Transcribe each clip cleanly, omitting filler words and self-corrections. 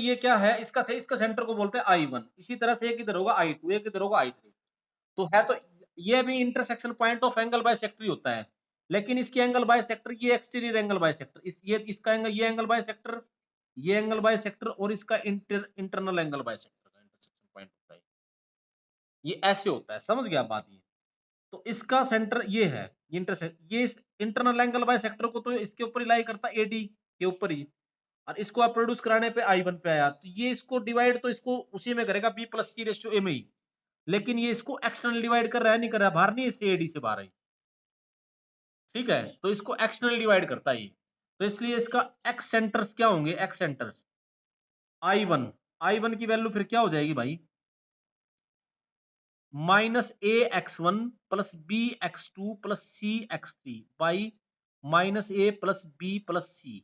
ये क्या है, इसका सेंटर को बोलते हैं I1, इसी तरह से एक इधर होगा I2, एक इधर होगा I3। तो है तो ये भी intersection point of angle bisector ही होता है, लेकिन इसकी एंगल बाइसेक्टर, ये एक्सटीरियर एंगल बाइसेक्टर, ये इसका एंगल, ये एंगल बाइसेक्टर, ये एंगल बाइसेक्टर और इसका इंटरनल एंगल बाइसेक्टर का इंटरसेक्शन पॉइंट होता है। ये ऐसे होता है, समझ गया बात ये। तो इसका सेंटर ये है, ये इंटरनल एंगल बाइसेक्टर को तो इसके ऊपर ही लाई करता है, एडी के ऊपर ही, और इसको आप प्रोड्यूस कराने पे I1 पे आया, तो ये इसको डिवाइड तो इसको उसी में करेगा B+C/A में ही, लेकिन ये इसको एक्सटर्नल डिवाइड कर रहा है, नहीं कर रहा, बाहर नहीं, इससे एडी से बाहर है, ठीक है, तो इसको एक्सटर्नल डिवाइड करता है ये। तो इसलिए इसका एक्स सेंटर्स क्या होंगे, एक्स सेंटर्स I1 की वैल्यू फिर क्या हो जाएगी भाई, -AX1 + BX2 + CX3 by -A+B+C,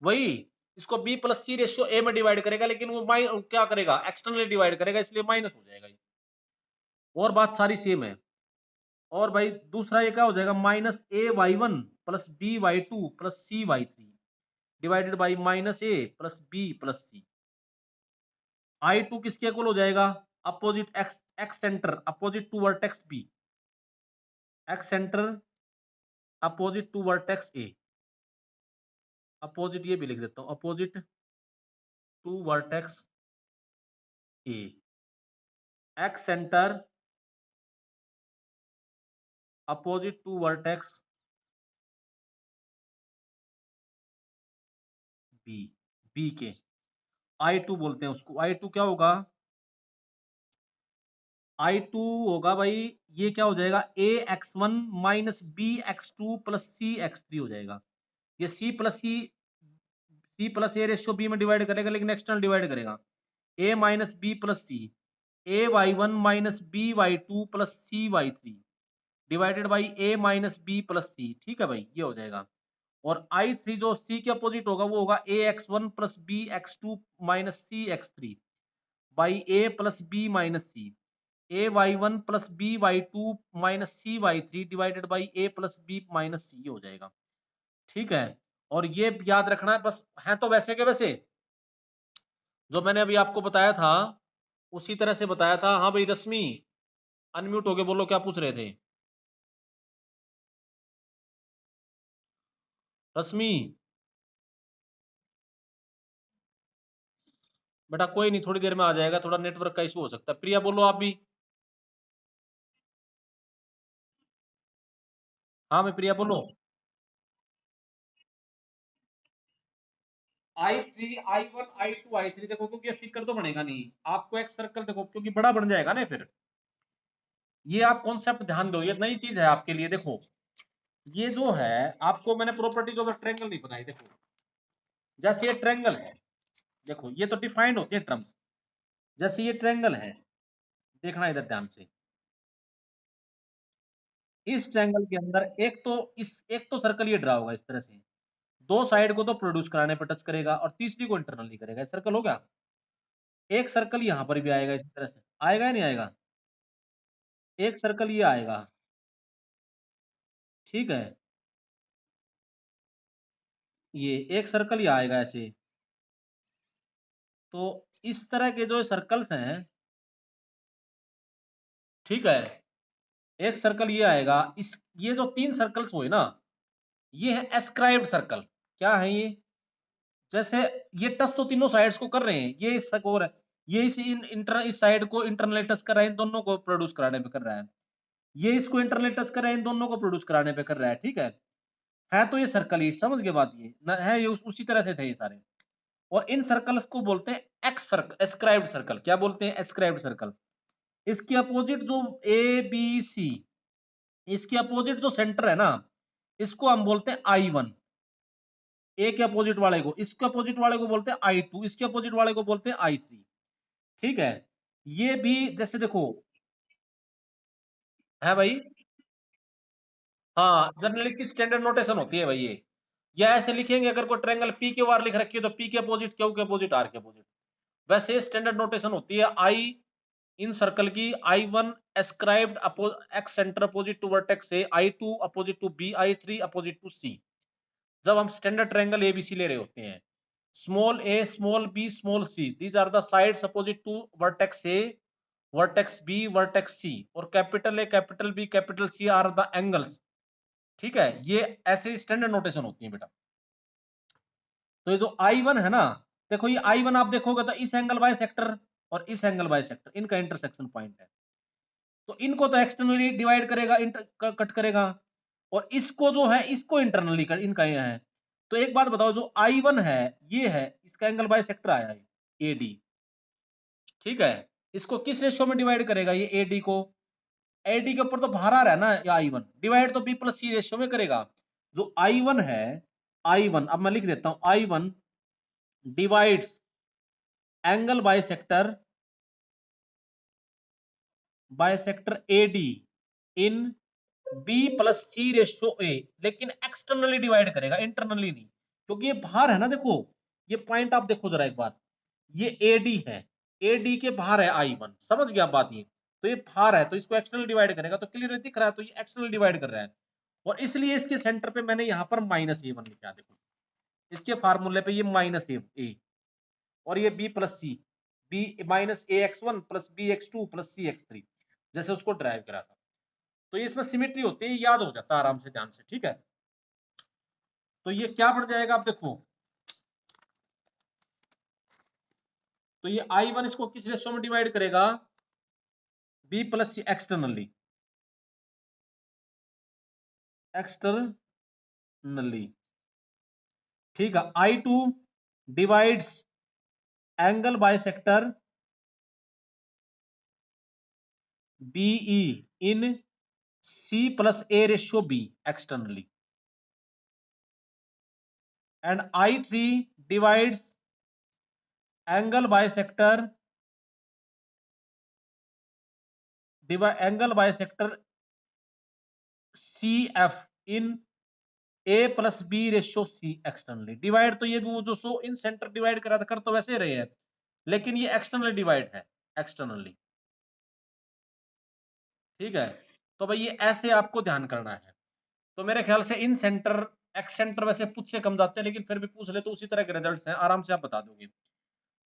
वही इसको B+C/A में डिवाइड करेगा, लेकिन वो क्या करेगा, एक्सटर्नली डिवाइड करेगा, इसलिए माइनस हो जाएगा ये। और बात सारी सेम है। और भाई दूसरा ये क्या हो जाएगा, -AY1 + BY2 + CY3 divided by -A + B + C। I2 किसके इक्वल हो जाएगा, opposite excentre opposite to vertex B, excentre opposite to vertex A, opposite ये भी लिख देता हूं, opposite to vertex A, excentre opposite to vertex B के, I2 बोलते हैं उसको। I2 क्या होगा, I2 होगा भाई, ये क्या हो जाएगा, AX1 - BX2 + CX3 हो जाएगा। ये C+A/B में डिवाइड करेगा, लेकिन एक्सटर्नल डिवाइड करेगा, A - B + C, AY1 - BY2 + CY3 divided by A - B + C, ठीक है भाई, ये हो जाएगा। और I3 जो C के अपोजिट होगा वो होगा AX1 + BX2 - CX3 by A + B - C, AY1 + BY2 - CY3 divided by A + B - C हो जाएगा, ठीक है। और ये याद रखना है बस, है तो वैसे के वैसे जो मैंने अभी आपको बताया था उसी तरह से बताया था। हाँ भाई रश्मि, अनम्यूट होके बोलो, क्या पूछ रहे थे रश्मि? बेटा कोई नहीं, थोड़ी देर में आ जाएगा, थोड़ा नेटवर्क का इशू हो सकता है। प्रिया बोलो आप भी। हाँ मैं प्रिया बोलो। I3 I1 I2 I3 देखो, क्योंकि फिक्र तो बनेगा नहीं आपको, एक सर्कल देखो क्योंकि बड़ा बन जाएगा ना फिर। ये आप कॉन्सेप्ट ध्यान दो, ये नई चीज है आपके लिए। देखो ये जो है, आपको मैंने प्रॉपर्टीज ऑफ ट्रायंगल नहीं बनाई। देखो जैसे ये ट्रायंगल है, देखो ये तो डिफाइंड होती है टर्म्स। जैसे ये ट्रायंगल है, देखना इधर ध्यान से, इस ट्रायंगल के अंदर एक तो सर्कल ये ड्रा होगा इस तरह से, दो साइड को तो प्रोड्यूस कराने पर टच करेगा और तीसरी को इंटरनली करेगा, सर्कल हो गया। एक सर्कल यहां पर भी आएगा इस तरह से, आएगा या नहीं आएगा, एक सर्कल ये आएगा, ठीक है, ये एक सर्कल ये आएगा ऐसे। तो इस तरह के जो सर्कल्स हैं, ठीक है, एक सर्कल ये आएगा, इस ये जो तीन सर्कल्स हुए ना, ये है एस्क्राइब्ड सर्कल। क्या है ये, जैसे ये टच तो तीनों साइड्स को कर रहे हैं, ये इस और ये इस साइड को इंटरनल टच कर रहा है, इन दोनों को प्रोड्यूस कराने पे कर रहा है, ये इसको इंटरनल टच कर रहा है, इन दोनों को प्रोड्यूस कराने पे कर रहा है, ठीक है तो ये सर्कल ही, समझ गए बात, ये है ये उसी तरह से थे ये सारे। और इन सर्कल्स को बोलते हैं एक्स सर्कल, एस्क्राइब्ड सर्कल। क्या बोलते हैं, एस्क्राइब्ड सर्कल। इसके अपोजिट जो ABC, इसके अपोजिट जो सेंटर है ना, इसको हम बोलते हैं I1। ए के अपोजिट वाले को, इसके अपोजिट वाले को बोलते हैं I2, इसके अपोजिट वाले को बोलते हैं I3, ठीक है। ये भी जैसे देखो, है भाई, हाँ जनरली की स्टैंडर्ड नोटेशन होती है भाई ये, या ऐसे लिखेंगे, अगर कोई ट्रायंगल पी क्यू आर लिख रखी है तो पी के अपोजिट क्यू के अपोजिट आर के अपोजिट, वैसे स्टैंडर्ड नोटेशन होती है। आई इन सर्कल की I1 escribed excentre opposite to vertex A, I2 opposite to B, I3 opposite to C, जब हम स्टैंडर्ड ट्रायंगल एबीसी ले रहे होते हैं। small a, small b, small c, these are the sides opposite to vertex a, vertex b, vertex c, और capital a, capital b, capital c are the angles। ठीक है, ये ऐसे स्टैंडर्ड नोटेशन होती है बेटा। तो ये जो I1 है ना, देखो ये I1 आप देखोगे तो इस एंगल बाय सेक्टर और इस एंगल बाय सेक्टर इनका इंटरसेक्शन पॉइंट है, तो इनको तो एक्सटर्नली डिवाइड करेगा, कट करेगा, और इसको जो है इसको इंटरनली कर, इनका ये है। तो एक बात बताओ, जो I1 है ये है, इसका एंगल बाय सेक्टर आया है AD, ठीक है, इसको किस रेशियो में डिवाइड करेगा ये AD को, AD के ऊपर तो भार आ रहा है ना ये I1, डिवाइड तो B प्लस C रेशियो में करेगा। जो I1 है, I1 अब मैं लिख देता हूं, I1 divides angle by sector AD in B plus C ratio A, लेकिन एक्सटर्नली डिवाइड करेगा, इंटरनली नहीं, क्योंकि ये भार है ना। देखो ये पॉइंट आप देखो जरा एक बार, ये AD है, AD के भार है I1, समझ गया बात ये, तो ये भार है तो इसको एक्सटर्नल डिवाइड करेगा, तो क्लियर दिख रहा है, तो ये एक्सटर्नल डिवाइड कर रहा है, और इसलिए इसके सेंटर पे मैंने यहां पर -A1 लिखा, देखो इसके फार्मूले पे ये -A, और ये B plus C, B -AX1 plus BX2 plus CX3, जैसे उसको ड्राइव करा था। तो ये इसमें सिमेट्री होती है, याद हो जाता है आराम से, ध्यान से, ठीक है। तो ये क्या बढ़ जाएगा आप देखो, तो ये I1 इसको किस रेशियो में डिवाइड करेगा, B प्लस C एक्सटर्नली, ठीक है। I2 divides angle by sector BE in C plus A ratio B externally, and I3 divides angle by sector CF in A plus B ratio C externally. Divide तो ये भी वो जो सो इन centre divide करा था, कर तो वैसे रहे हैं, लेकिन ये एक्सटर्नल डिवाइड है, एक्सटर्नली, ठीक है। तो भाई ये ऐसे आपको ध्यान करना है। तो मेरे ख्याल से इन सेंटर एक्स सेंटर वैसे पूछ से कम जाते हैं, लेकिन फिर भी पूछ ले तो उसी तरह के रिजल्ट्स हैं, आराम से आप बता दोगे।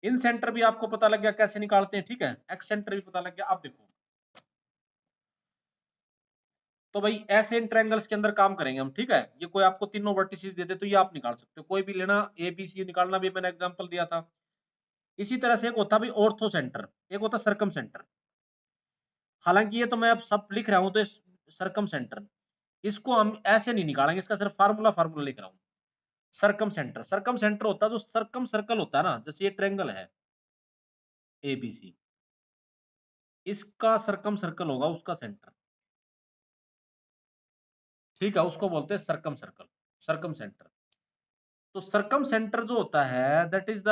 इन सेंटर भी आपको पता लग गया कैसे निकालते हैं, ठीक है, एक्स सेंटर भी पता लग गया। आप देखो, तो भाई ऐसे इन ट्रायंगल्स के अंदर काम करेंगे हम, ठीक है। ये कोई आपको तीनों वर्टिसेस दे दे तो ये आप निकाल सकते हो, कोई भी लेना, ए बी सी निकालना भी मैंने एग्जांपल दिया था। इसी तरह से एक होता भी ऑर्थो सेंटर, एक होता सर्कम सेंटर। हालांकि ये तो मैं अब सब लिख रहा हूं, तो सर्कम सेंटर इसको हम ऐसे नहीं निकालेंगे, इसका सिर्फ फार्मूला फार्मूला लिख रहा हूं। सर्कम सेंटर होता है जो सर्कम सर्कल होता है ना, जैसे ये ट्रायंगल है ABC, इसका सर्कम सर्कल होगा उसका सेंटर, ठीक है, उसको बोलते हैं सर्कम सर्कल, सर्कम सेंटर। तो सर्कम सेंटर जो होता है that is the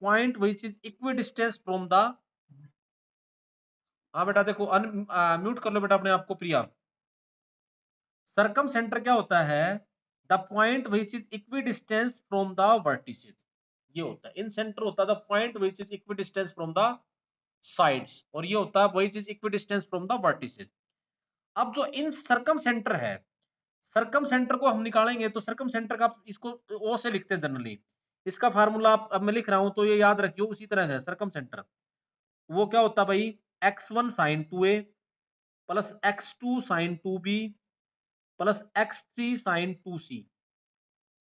point which is equi distance from the, हाँ बेटा देखो, म्यूट कर लो बेटा अपने आप को प्रिया। सर्कम सेंटर क्या होता है, the point which is equi distance from the vertices, ये होता है। इन सेंटर होता है the point which is equi distance from the sides, और ये होता है which is equi distance from the vertices. अब जो इन सर्कम सेंटर है, सर्कम सेंटर को हम निकालेंगे, तो सर्कम सेंटर का इसको ओ से लिखते हैं जनरली, इसका फार्मूला आप, अब मैं लिख रहा हूं तो ये याद रखियो, उसी तरह से सर्कम सेंटर वो क्या होता है भाई, x1 sin 2a plus x2 sin 2b plus x3 sin 2c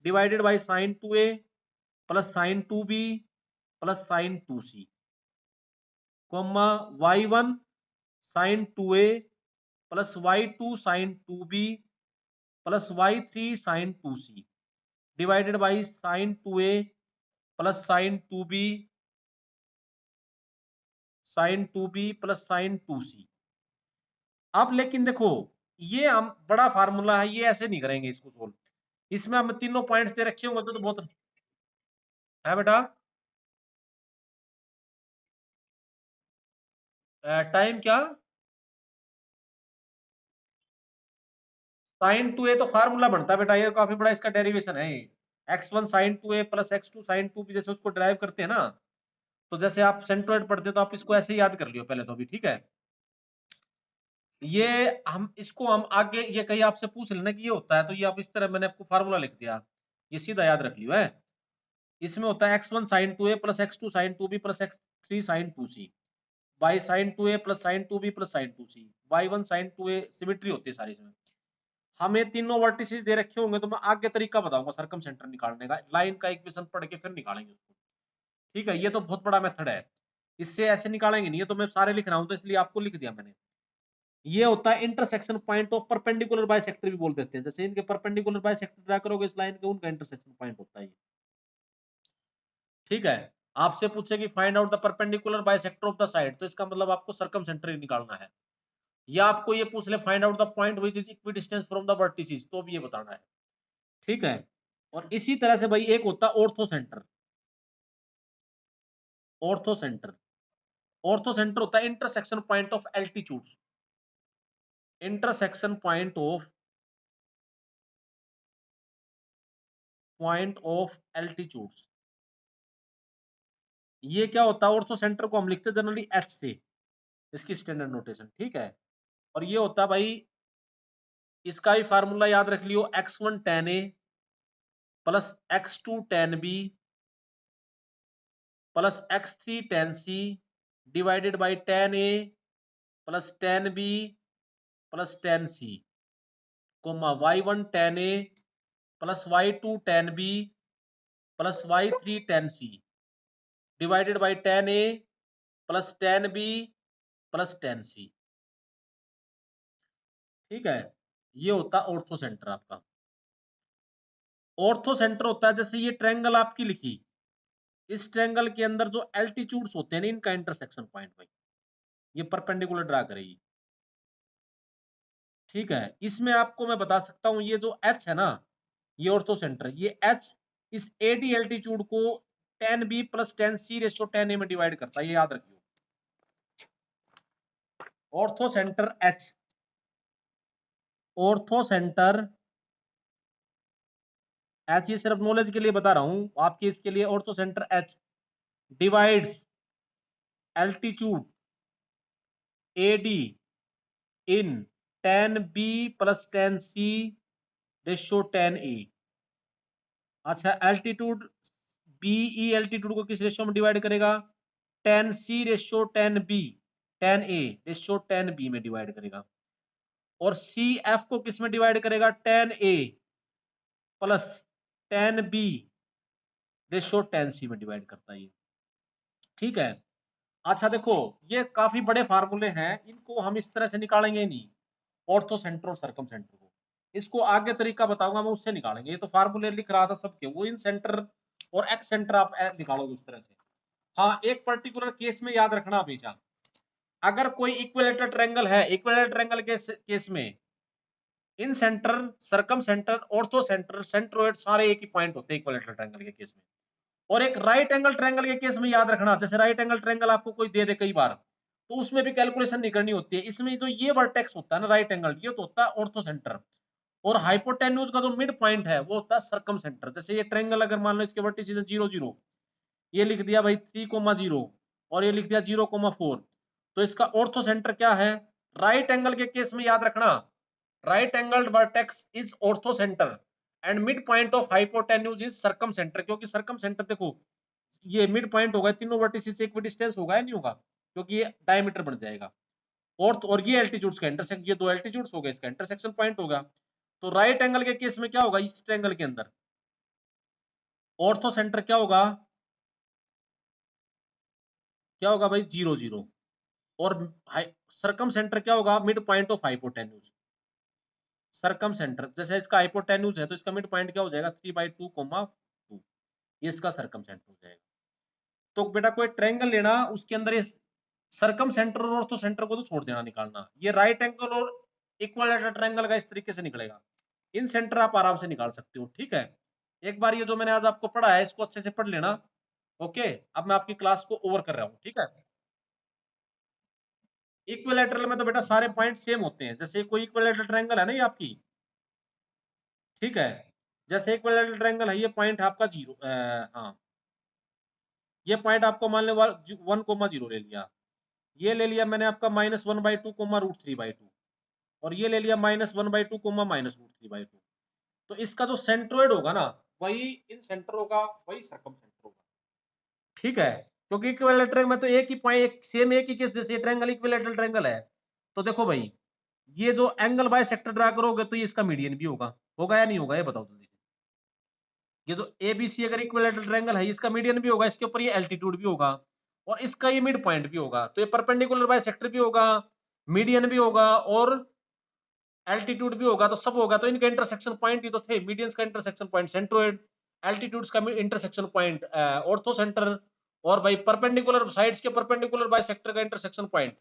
divided by sin 2a plus sin 2b plus sin 2c, comma y1 sin 2a plus y2 sin 2b plus y3 sin 2c divided by sin 2a plus sin 2b sin 2b plus sin 2c। अब लेकिन देखो, ये हम बड़ा formula है, ये ऐसे नहीं करेंगे इसको सोल्व, इसमें हम तीनों पॉइंट्स दे रखे होंगे तो बहुत है बेटा। टाइम क्या, साइन टू ए तो फार्मूला बनता है बेटा, ये काफी बड़ा इसका डेरिवेशन है, x1 sin 2a plus x2 sin 2b, जैसे उसको ड्राइव करते हैं ना, तो जैसे आप सेंट्रोइड पढ़ते तो आप इसको ऐसे याद कर लियो पहले तो अभी, ठीक है। ये हम इसको हम आगे, ये कहीं आपसे पूछ लेना कि ये होता है, तो ये आप इस तरह, मैंने आपको फार्मूला लिख दिया, ये सीधा याद रख लियो है। इसमें होता है x1 sin 2a plus x2 sin 2b plus x3 sin 2c, y sin 2a plus sin 2b plus sin 2c, y1 sin 2a, symmetry होती है सारी इसमें। हमें तीनों वर्टिसेस दे रखे होंगे तो मैं आगे तरीका बताऊंगा सर्कम सेंटर निकालने का, लाइन का इक्वेशन पढ़ के फिर निकालेंगे उसको। ठीक है, ये तो बहुत बड़ा मेथड है, इससे ऐसे निकालेंगे नहीं, ये तो मैं सारे लिख रहा हूं तो इसलिए आपको लिख दिया मैंने। ये होता है intersection point of perpendicular bisector भी बोल देते हैं, जैसे इनके परपेंडिकुलर बाइसेक्टर ड्रा करोगे इस लाइन के, उनका इंटरसेक्शन पॉइंट होता है ये। ठीक है, आपसे पूछे कि find out the perpendicular bisector of the side, तो इसका मतलब आपको सर्कम सेंटर निकालना है। या आपको ये पूछ ले find out the point which is equidistance from the vertices, तो भी ये बताना है। ठीक है, और इसी तरह से भाई एक होता है ortho centre. Ortho centre, orthocentre होता है intersection point of altitudes, intersection point of altitudes. ये क्या होता है, ऑर्थो सेंटर को हम लिखते हैं जनरली एच से, इसकी स्टैंडर्ड नोटेशन। ठीक है, और ये होता है भाई, इसका भी फार्मूला याद रख लियो, x1 tan a plus x2 tan b plus x3 tan c divided by tan a plus tan b plus tan c, comma y1 tan a plus y2 tan b plus y3 tan c divided by tan a plus tan b plus tan c। ठीक है, ये होता है orthocentre आपका। Orthocentre होता है जैसे ये ट्रायंगल आपकी लिखी, इस ट्रायंगल के अंदर जो एल्टीट्यूड्स होते हैं ना, इनका इंटरसेक्शन पॉइंट भाई, ये परपेंडिकुलर ड्रा करेगी। ठीक है, इसमें आपको मैं बता सकता हूं, ये जो h है ना, ये ऑर्थो सेंटर, ये h इस AD एल्टीट्यूड को tan b plus tan c ratio tan a में डिवाइड करता है, ये याद रखियो। Ortho centre h, ortho centre h, ये सिर्फ नॉलेज के लिए बता रहा हूं आपके, इसके लिए ortho centre h divides altitude AD in tan b plus tan c ratio tan a। अच्छा, एल्टीट्यूड बीई एल्टीट्यूड को किस रेशियो में डिवाइड करेगा, tan c ratio tan b, tan a ratio tan b में डिवाइड करेगा। और C F को किस में डिवाइड करेगा, tan a plus tan b ratio tan c में डिवाइड करता है ये। ठीक है, अच्छा देखो, ये काफी बड़े फार्मूले हैं, इनको हम इस तरह से निकालेंगे नहीं, ऑर्थो सेंटर और सर्कम सेंटर को। इसको आगे तरीका बताऊंगा मैं, उससे निकालेंगे। ये तो फार्मूले लिख रहा था सबके, वो इन सेंटर और एक्स सेंटर आप निकालोगे उस तरह से। हाँ, एक पर्टिकुलर केस में याद रखना हमेशा, अगर कोई इक्विलेटरल ट्रायंगल है, इक्विलेटरल ट्रायंगल के केस में incentre, circumcentre, orthocentre, centroid सारे एक ही पॉइंट होते हैं इक्विलेटरल ट्रायंगल के केस में। और एक राइट एंगल ट्रायंगल के केस में याद रखना, जैसे राइट एंगल ट्रायंगल आपको कोई दे दे कई बार, तो उसमें भी कैलकुलेशन नहीं करनी होती है। इसमें जो ये वर्टेक्स होता है ना राइट एंगल, ये तो होता है ऑर्थो सेंटर, और हाइपोटेन्यूज का जो मिड पॉइंट है वो होता है सर्कम सेंटर। जैसे ये ट्रायंगल अगर मान लो इसके वर्टिसेस 0 0, ये लिख दिया भाई 3,0 और ये लिख दिया 0,4, तो इसका ऑर्थो सेंटर क्या है, राइट एंगल के केस में याद रखना, right angled vertex is ortho centre and mid point of hypotenuse is circum centre. क्योंकि सर्कम सेंटर देखो, ये मिड पॉइंट होगा, तीनों वर्टिसेस से इक्विडिस्टेंस होगा या नहीं होगा, क्योंकि ये डायमीटर बन जाएगा। और ये एल्टीट्यूड्स का इंटरसेक्शन, ये दो एल्टीट्यूड्स हो गए, इसका इंटरसेक्शन पॉइंट होगा। तो राइट एंगल के केस में क्या होगा, इस ट्रायंगल के अंदर ऑर्थो सेंटर क्या होगा, क्या होगा भाई 0 0, और सर्कम सेंटर क्या होगा, mid point of hypotenuse. Circum centre जैसे इसका हाइपोटेन्यूज है तो इसका मिड पॉइंट क्या हो जाएगा, 3/2,2, ये इसका सर्कम सेंटर हो जाएगा। तो बेटा कोई ट्रायंगल लेना, उसके अंदर ये सर्कम सेंटर और ऑर्थो सेंटर को तो छोड़ देना निकालना, ये राइट एंगल और इक्विलेटरल ट्रायंगल का इस तरीके से निकलेगा। इन सेंटर आप आराम से निकाल सकते हो। ठीक है, एक बार ये जो मैंने आज आपको पढ़ा है इसको अच्छे से पढ़ लेना। ओके, अब मैं आपकी क्लास को ओवर कर रहा हूँ। ठीक है, इक्विलेटरल में तो बेटा सारे पॉइंट सेम होते हैं, जैसे कोई इक्विलेटरल ट्रायंगल है ना ये आपकी, ठीक है, जैसे इक्विलेटरल ट्रायंगल है, ये पॉइंट आपका 0, हाँ, ये पॉइंट आपको मान लो 1,0 ले लिया, ये ले लिया मैंने आपका -1/2, और ये ले लिया -1/2, -√3/2। तो इसका जो सेंट्रोइड होगा ना, वही इन सेंटर होगा, वही सर्कम सेंटर। ठीक है, क्योंकि इक्विलैटरल ट्रायंगल में तो एक ही पॉइंट, सेम एक ही केस, जैसे ये ट्रायंगल इक्विलैटरल ट्रायंगल है, तो देखो भाई ये जो एंगल बाइसेक्टर ड्रा करोगे तो ये इसका मीडियन भी होगा या नहीं होगा, ये बताओ जल्दी। ये जो एबीसी अगर इक्विलैटरल ट्रायंगल है, इसका मीडियन भी होगा, इसके ऊपर ये एल्टीट्यूड भी होगा और इसका ये मिड पॉइंट भी होगा, तो ये परपेंडिकुलर बाइसेक्टर भी होगा, मीडियन भी होगा और एल्टीट्यूड भी होगा, तो सब होगा, तो इनके इंटरसेक्शन पॉइंट ही तो थे। मीडियंस का इंटरसेक्शन पॉइंट सेंट्रोइड, एल्टीट्यूड्स का इंटरसेक्शन पॉइंट ऑर्थो सेंटर, और भाई परपेंडिकुलर साइड्स के परपेंडिकुलर बाइसेक्टर का इंटरसेक्शन पॉइंट